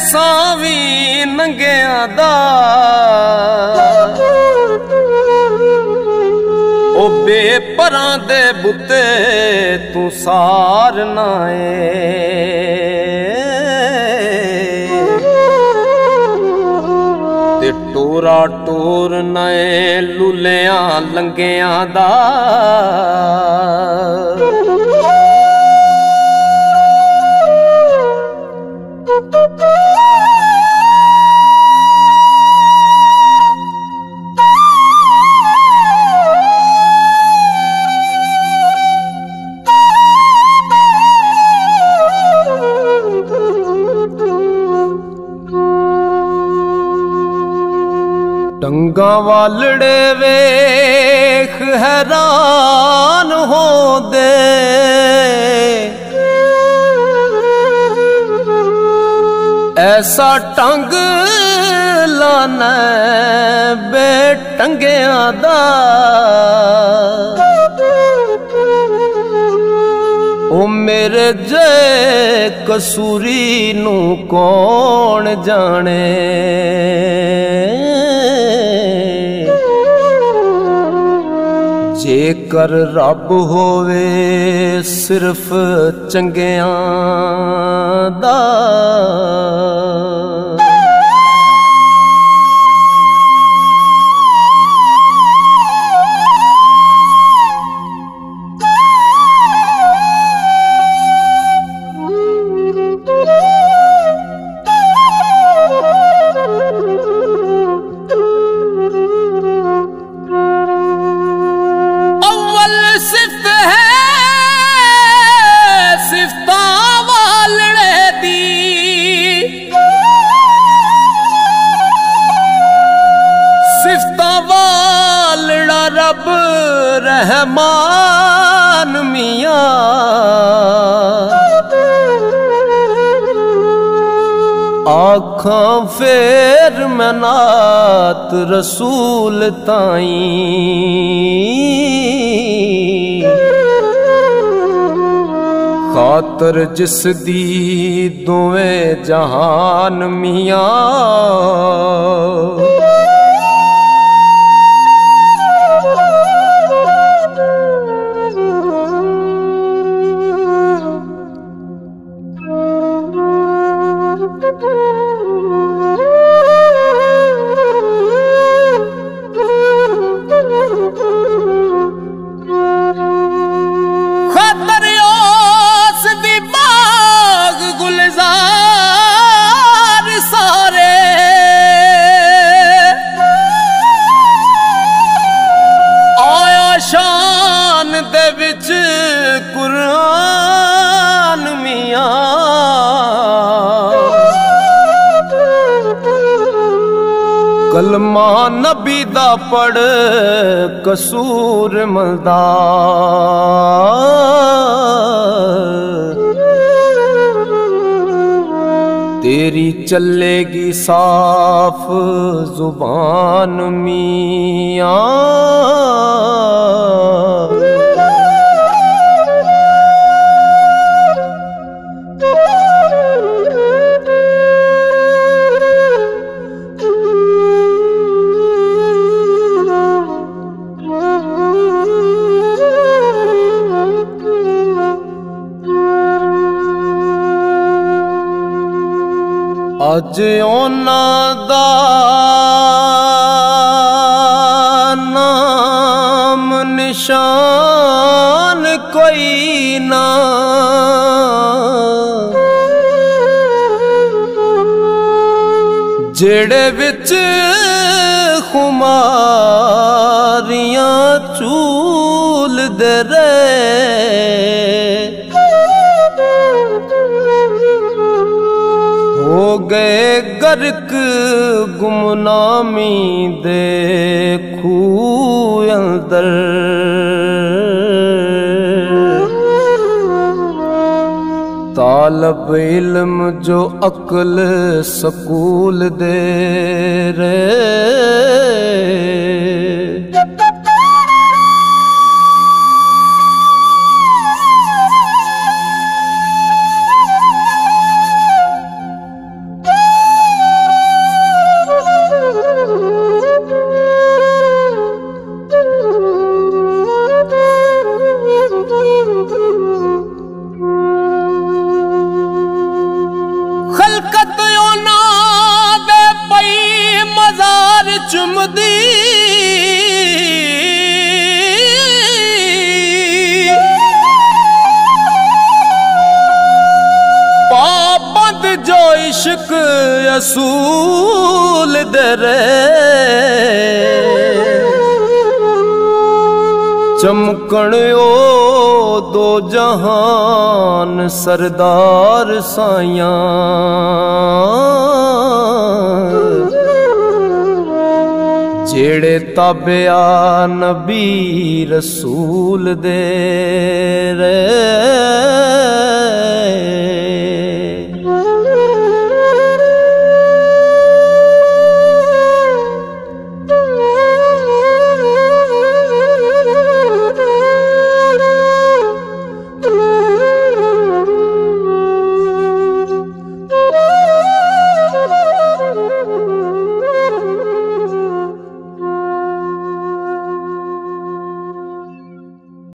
सावी नंगिया दा ओ बेपरां दे बुते तू सार नाए ते टोरा टोर नए लुलियां लंगिया दा टंगा वालड़े वेख हैरान हो दे ऐसा टंग लाना बेटंगिया दा ओ मेरे जे कसूरी नू कौन जाने जेकर रब होवे सिर्फ चंगियां दा रब रहमान मियां आखां फेर मनात रसूल ताई खातर जिस दी दोवें जहान मियां शान दे विच कुरान मियां कलमा नबी दा पढ़ कसूर मलदा तेरी चलेगी साफ जुबान मियां अज ओना दा नाम निशान कोई ना जेड़े विच खुमारियां चूल दे हो गए गर्क गुमनामी दे खूह अंदर तालब इल्म जो अक्ल सकूल दे रे चुमदी पाबंद जो इश्क असूल दे रे चमकण ओ दो जहान सरदार साइया जेड़े ताबिया नबी रसूल दे रे।